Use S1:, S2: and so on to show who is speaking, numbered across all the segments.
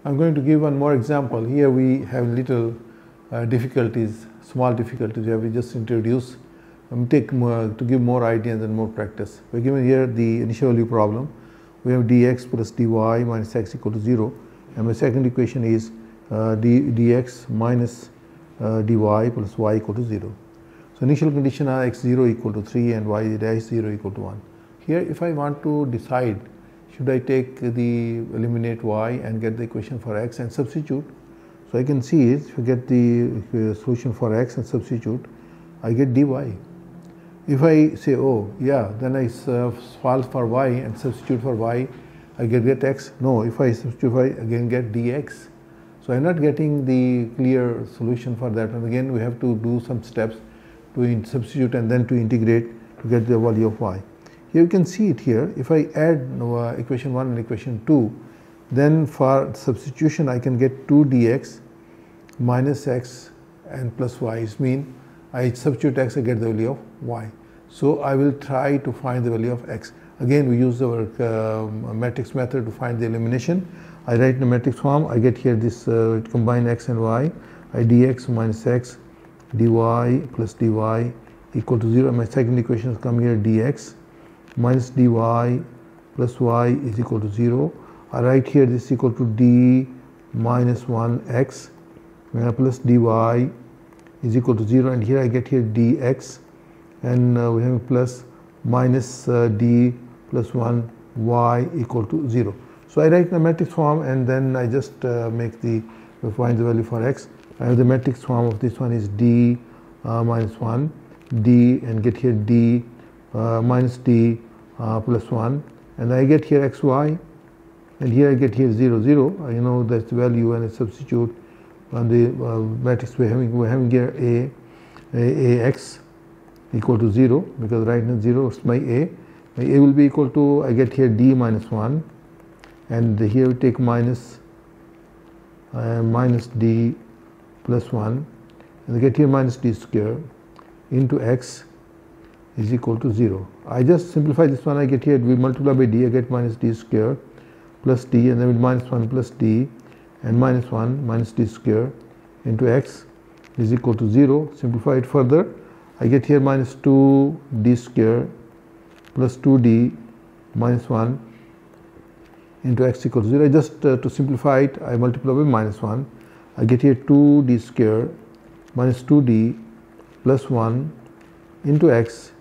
S1: I'm going to give one more example. Here we have little difficulties, small difficulties where we just introduce, to give more ideas and more practice. We're given here the initial value problem. We have dx plus dy minus x equal to 0, and my second equation is dx minus dy plus y equal to 0. So initial condition are x0 equal to 3 and y dash 0 equal to 1. Here if I want to decide, should I take the eliminate y and get the equation for x and substitute? So I can see it, if I get the solution for x and substitute, I get dy. If I say, oh yeah, then I solve for y and substitute for y, I get x. No, if I substitute, I again get dx. So I'm not getting the clear solution for that, and again we have to do some steps to substitute and then to integrate to get the value of y. Here you can see it here. If I add equation 1 and equation 2, then for substitution I can get 2 dx minus x and plus y. It means I substitute x, I get the value of y. So I will try to find the value of x. Again we use our matrix method to find the elimination. I write in the matrix form, I get here this combine x and y, I dx minus x dy plus dy equal to 0. My second equation has come here, dx minus dy plus y is equal to 0. I write here this is equal to d minus 1x plus dy is equal to 0, and here I get here dx, and we have plus minus d plus 1 y equal to 0. So I write in the matrix form, and then I just find the value for x. I have the matrix form of this one is d minus 1 d, and get here d minus d plus 1, and I get here xy, and here I get here 0 0. I know that's the value, and I substitute on the matrix we're having here ax equal to 0, because right now 0 is my a. My a will be equal to, I get here d minus 1, and here we take minus d plus 1, and I get here minus d square into x is equal to 0. I just simplify this one, I get here, we multiply by d, I get minus d square plus d, and then with minus 1 plus d, and minus 1 minus d square into x is equal to 0. Simplify it further, I get here minus 2d square plus 2d minus 1 into x equal to 0. Just to simplify it, I multiply by minus 1. I get here 2d square minus 2d plus 1 into x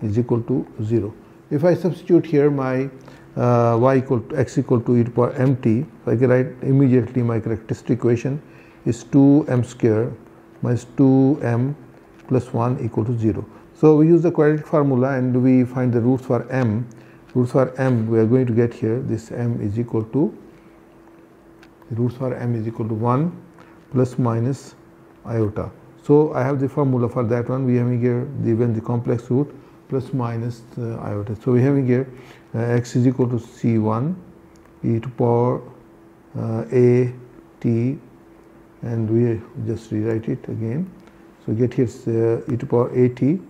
S1: is equal to 0. If I substitute here my x equal to e to power mt, so I can write immediately my characteristic equation is 2m square minus 2m plus 1 equal to 0. So we use the quadratic formula and we find the roots for m. Roots for m we are going to get here, this m is equal to, roots for m is equal to 1 plus minus iota. So I have the formula for that one. We have here when the complex root plus minus iota. So we have here x is equal to c1 e to power a t, and we just rewrite it again. So get here e to power a t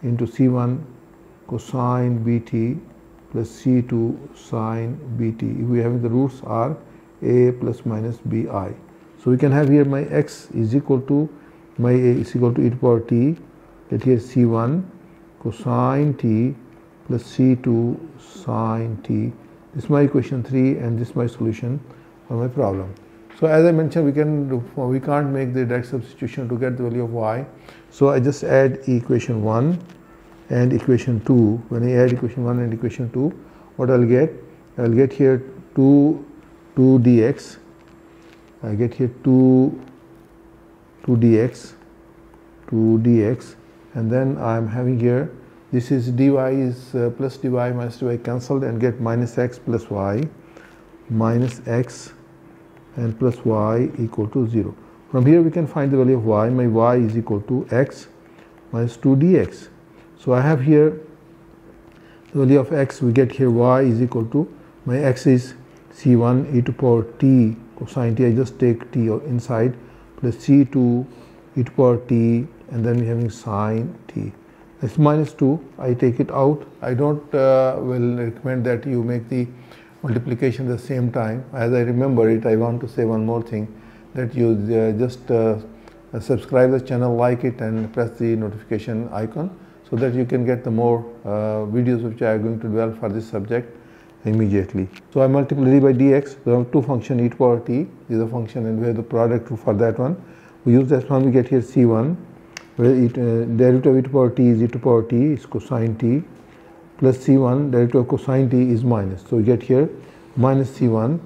S1: into c1 cosine bt plus c2 sine bt. We have the roots are a plus minus bi. So we can have here my x is equal to, my a is equal to e to power t, get here c1 cosine t plus c2 sine t. This is my equation 3, and this is my solution for my problem. So as I mentioned, we can't make the direct substitution to get the value of y. So I just add equation 1 and equation 2. When I add equation 1 and equation 2, what I'll get? I'll get here 2 dx. I get here 2 dx, and then I'm having here, this is dy is plus dy minus dy cancelled, and get minus x plus y minus x and plus y equal to 0. From here we can find the value of y. My y is equal to x minus 2 dx. So I have here the value of x. We get here y is equal to, my x is c1 e to power t cosine t. I just take t inside plus c2 e to power t, and then we having sine t. It's minus 2. I take it out. I don't will recommend that you make the multiplication at the same time. As I remember it, I want to say one more thing, that you just subscribe the channel, like it, and press the notification icon so that you can get the more videos which I am going to develop for this subject immediately. So I multiply d by dx. There are two functions. E to power t is a function, and we have the product for that one. We use that one, we get here c1, where derivative of e to power t is e to power t is cosine t, plus c1 derivative of cosine t is minus. So we get here minus c1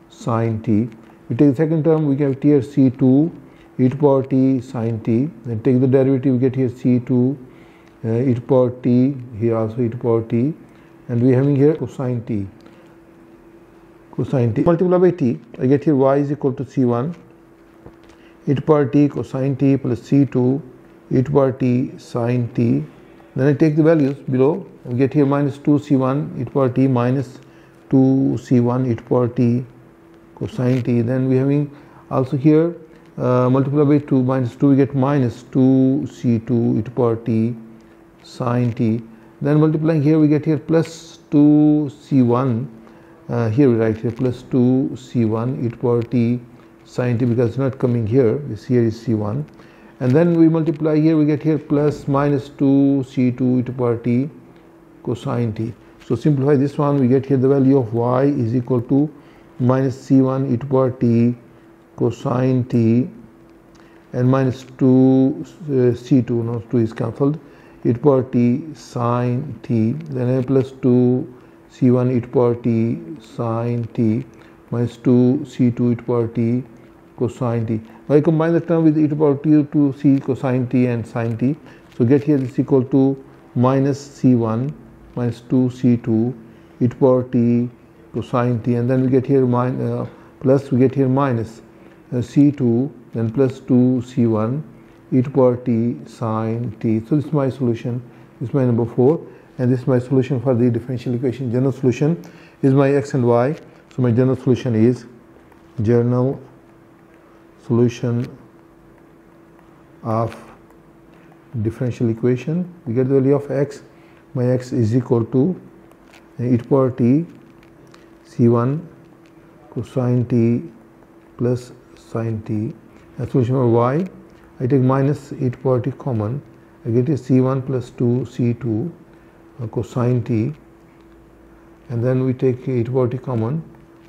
S1: sine t. We take the second term, we get here c2 e to power t sine t. Then take the derivative, we get here c2 e to power t, here also e to power t, and we are having here cosine t. Multiply by t, I get here y is equal to c1 e to power t cosine t plus c2 e to power t sine t. Then I take the values below, we get here minus 2c1 e to power t minus 2c1 e to power t cosine t. Then we are having also here multiply by 2, minus 2, we get minus 2c2 e to power t sine t. Then multiplying here, we get here plus 2c1, here we write here plus 2c1 e to power t sine t, because it's not coming here, this here is c1. And then we multiply here, we get here plus minus 2c2 e to power t cosine t. So simplify this one, we get here the value of y is equal to minus c1 e to power t cosine t and minus 2c2, no, 2 is cancelled, e to power t sine t. Then I have plus 2c1 e to power t sine t minus 2c2 e to power t cosine t. Now I combine the term with e to power t to c cosine t and sine t. So get here this is equal to minus c1 minus 2c2 e to power t cosine t, and then we get here plus, we get here minus c2, then plus 2c1 e to power t sine t. So this is my solution, this is my number 4, and this is my solution for the differential equation. General solution is my x and y. So my general solution is general solution of differential equation. We get the value of x. My x is equal to e to power t c1 cosine t plus sine t. And solution for y, I take minus e to power t common, I get a c1 plus 2 c2 cosine t, and then we take e to power t common,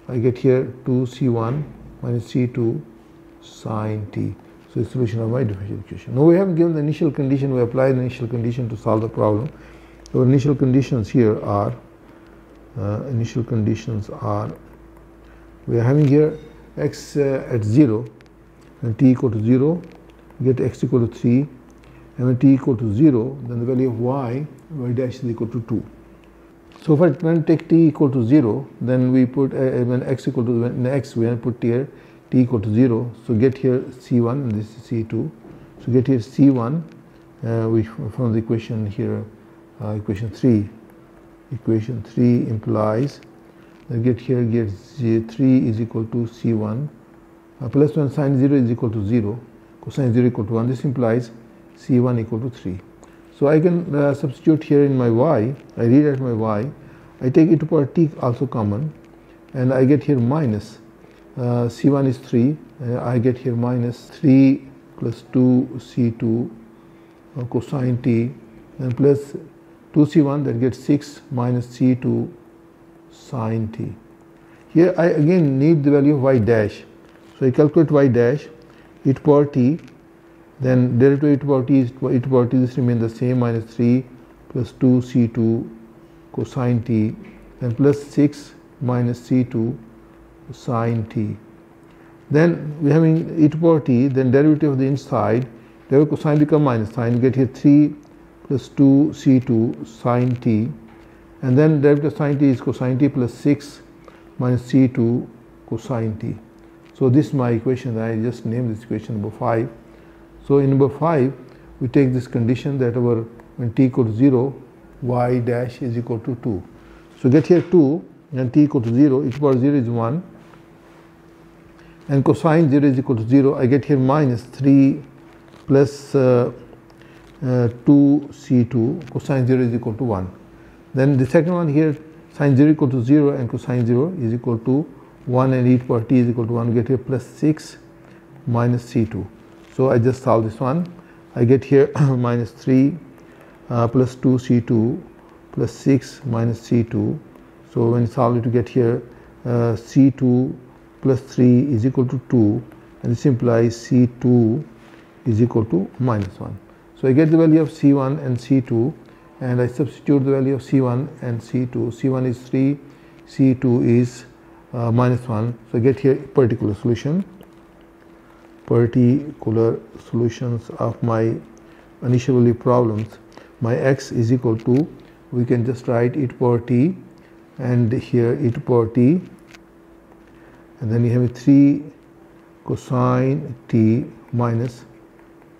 S1: I get here 2 c1 minus c2 sine t. So the solution of my differential equation. Now we have given the initial condition, we apply the initial condition to solve the problem. Our initial conditions here are, we are having here x at 0 and t equal to 0, we get x equal to 3, and when t equal to 0, then the value of y dash is equal to 2. So when we take t equal to 0, then we put when x equal to, when x we put here t equal to 0, so get here c1 and this is c2. So get here c1, which from the equation here, equation 3. Equation 3 implies that get here 3 is equal to c1 plus 1 sine 0 is equal to 0, cosine 0 equal to 1. This implies c1 equal to 3. So I can substitute here in my y, I rewrite my y, I take e to power t also common, and I get here minus c1 is 3, I get here minus 3 plus 2 c2 cosine t, and plus 2c1, that gets 6 minus c2 sine t. Here I again need the value of y dash. So I calculate y dash, e to power t, then derivative e to power t is e to power t, this remains the same, minus 3 plus 2 c2 cosine t, then plus 6 minus c2 sine t. Then we are having e to power t, then derivative of the inside, derivative cosine become minus sine, we get here 3 plus 2 c2 sine t, and then derivative of sine t is cosine t plus 6 minus c2 cosine t. So this is my equation, I just named this equation number 5. So in number 5, we take this condition that our when t equal to 0, y dash is equal to 2. So get here 2 and t equal to 0, e to power 0 is 1, and cosine 0 is equal to 0, I get here minus 3 plus 2c2, cosine 0 is equal to 1. Then the second one here, sine 0 equal to 0 and cosine 0 is equal to 1 and e to the power t is equal to 1. We get here plus 6 minus c2. So I just solve this one. I get here minus 3 plus 2c2 plus 6 minus c2. So when you solve it, you get here c2 plus 3 is equal to 2, and this implies c2 is equal to minus 1. So I get the value of c1 and c2, and I substitute the value of c1 and c2. c1 is 3, c2 is minus 1. So I get here particular solution. Particular solutions of my initial value problems. My x is equal to, we can just write e to the power t, and here e to the power t, and then you have 3 cosine t minus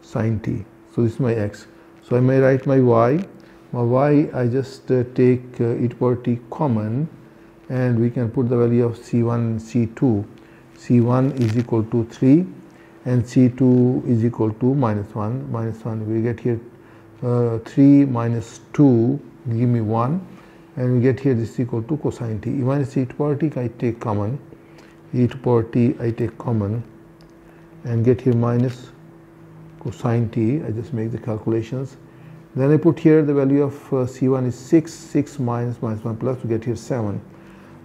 S1: sine t. So this is my x. So I may write my y. My y, I just take e to the power t common, and we can put the value of c1 and c2. c1 is equal to 3 and c2 is equal to minus 1. Minus 1, we get here 3 minus 2 give me 1, and we get here this is equal to cosine t. Minus e to the power t I take common, e to the power t I take common, and get here minus cosine t. I just make the calculations. Then I put here the value of c1 is 6, 6 minus 1 plus, we get here 7,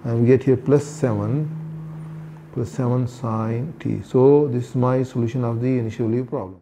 S1: and we get here plus 7 sine t. So this is my solution of the initial value problem.